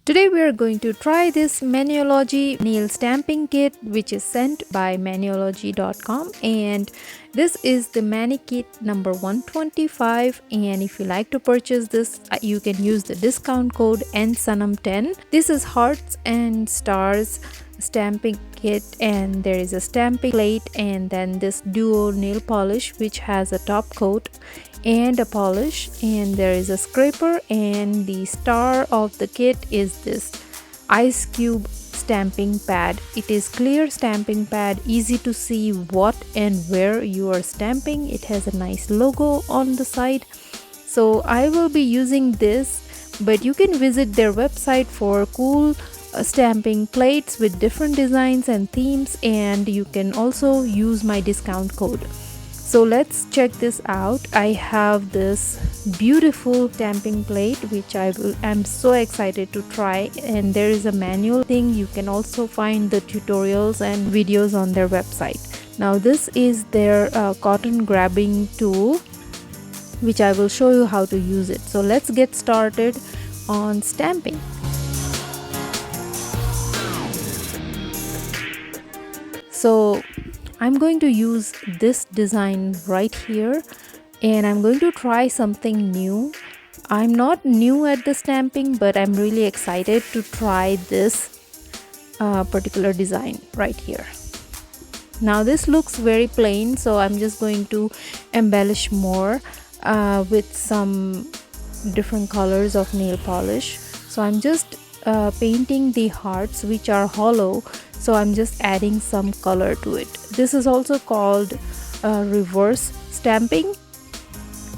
Today we are going to try this Maniology nail stamping kit, which is sent by maniology.com, and this is the Mani kit number 125. And if you like to purchase this, you can use the discount code NSANAM10. This is hearts and stars stamping kit, and there is a stamping plate and then this duo nail polish which has a top coat and a polish, and there is a scraper, and the star of the kit is this ice cube stamping pad. It is clear stamping pad, easy to see what and where you are stamping. It has a nice logo on the side, so I will be using this, but you can visit their website for cool stamping plates with different designs and themes, and you can also use my discount code. So let's check this out. I have this beautiful stamping plate which I'm so excited to try, and there is a manual thing. You can also find the tutorials and videos on their website. Now this is their cotton grabbing tool, which I will show you how to use it. So let's get started on stamping. So I'm going to use this design right here, and I'm going to try something new. I'm not new at the stamping, but I'm really excited to try this particular design right here. Now this looks very plain, so I'm just going to embellish more with some different colors of nail polish. So I'm just painting the hearts which are hollow, so I'm just adding some color to it. This is also called reverse stamping,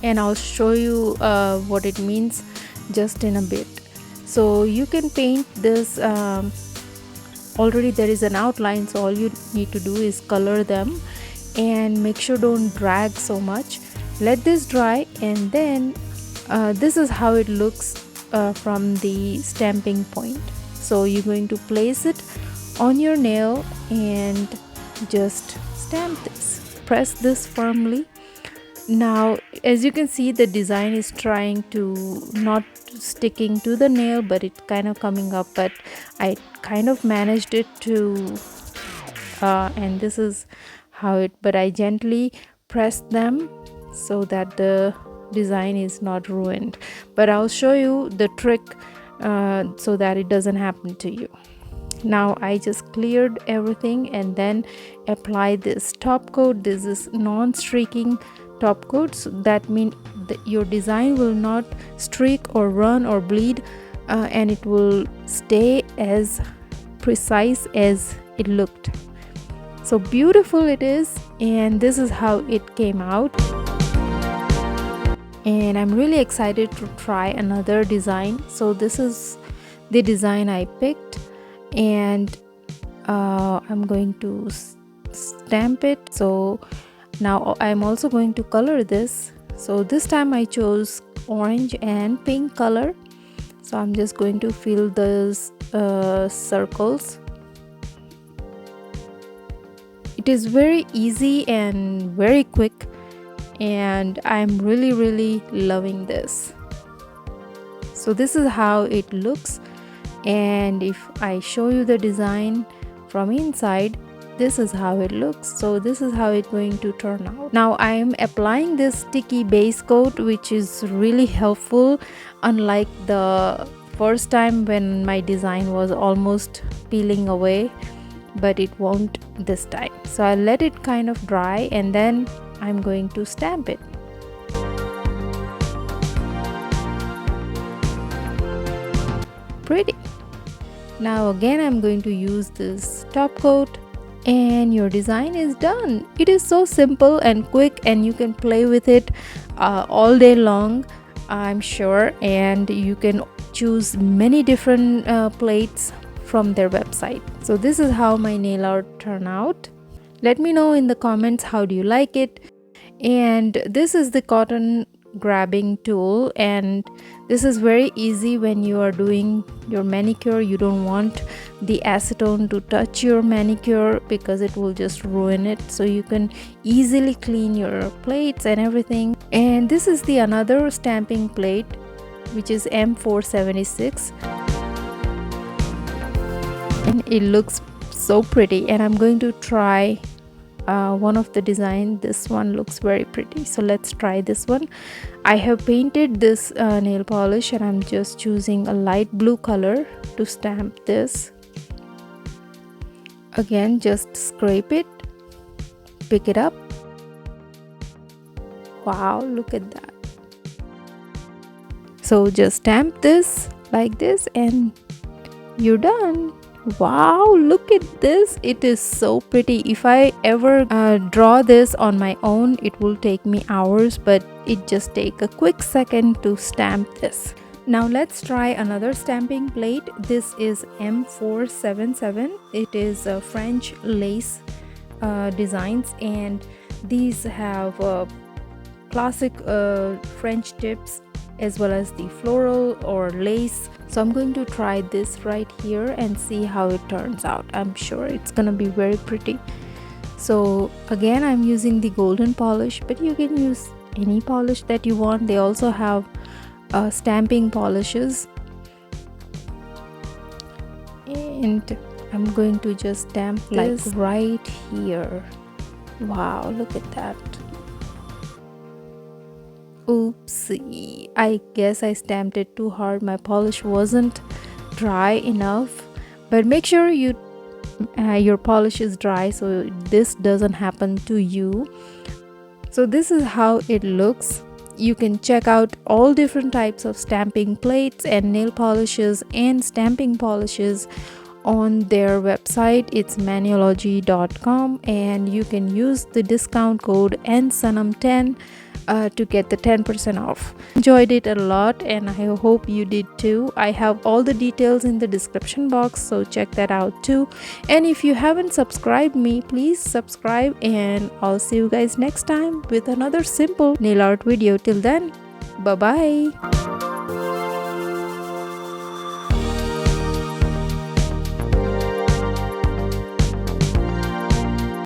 and I'll show you what it means just in a bit. So you can paint this, already there is an outline, so all you need to do is color them and make sure don't drag so much. Let this dry, and then this is how it looks from the stamping point. So you're going to place it on your nail and just stamp this. Press this firmly. Now as you can see, the design is trying to not sticking to the nail, but it's kind of coming up, but I kind of managed it to and this is how it, but I gently press them so that the design is not ruined. But I'll show you the trick so that it doesn't happen to you. Now I just cleared everything and then apply this top coat. This is non-streaking top coat, so that means that your design will not streak or run or bleed, and it will stay as precise as it looked. So beautiful it is, and this is how it came out. And I'm really excited to try another design. So this is the design I picked, and I'm going to stamp it. So now I'm also going to color this. So this time I chose orange and pink color, so I'm just going to fill those circles. It is very easy and very quick, and I'm really loving this. So this is how it looks, and if I show you the design from inside, this is how it looks. So this is how it's going to turn out. Now I am applying this sticky base coat, which is really helpful, unlike the first time when my design was almost peeling away, but it won't this time. So I'll let it kind of dry, and then I'm going to stamp it. Pretty. Now again I'm going to use this top coat, and your design is done. It is so simple and quick, and you can play with it all day long, I'm sure, and you can choose many different plates from their website. So this is how my nail art turned out. Let me know in the comments how do you like it. And this is the cotton grabbing tool, and this is very easy when you are doing your manicure. You don't want the acetone to touch your manicure because it will just ruin it, so you can easily clean your plates and everything. And this is the another stamping plate, which is M476. It looks so pretty, and I'm going to try one of the design. This one looks very pretty, so let's try this one. I have painted this nail polish, and I'm just choosing a light blue color to stamp this. Again, just scrape it, pick it up. Wow, look at that. So just stamp this like this and you're done. Wow, look at this. It is so pretty. If I ever draw this on my own, it will take me hours, but it just take a quick second to stamp this. Now let's try another stamping plate. This is M477. It is French lace designs, and these have classic French tips as well as the floral or lace. So I'm going to try this right here and see how it turns out. I'm sure it's gonna be very pretty. So again, I'm using the golden polish, but you can use any polish that you want. They also have stamping polishes, and I'm going to just stamp like right here. Wow, look at that. Oopsie, I guess I stamped it too hard. My polish wasn't dry enough, but make sure your polish is dry so this doesn't happen to you. So this is how it looks. You can check out all different types of stamping plates and nail polishes and stamping polishes on their website. It's maniology.com, and you can use the discount code NSANAM10 to get the 10% off. Enjoyed it a lot, and I hope you did too. I have all the details in the description box, so check that out too. And if you haven't subscribed me, please subscribe, and I'll see you guys next time with another simple nail art video. Till then, bye bye.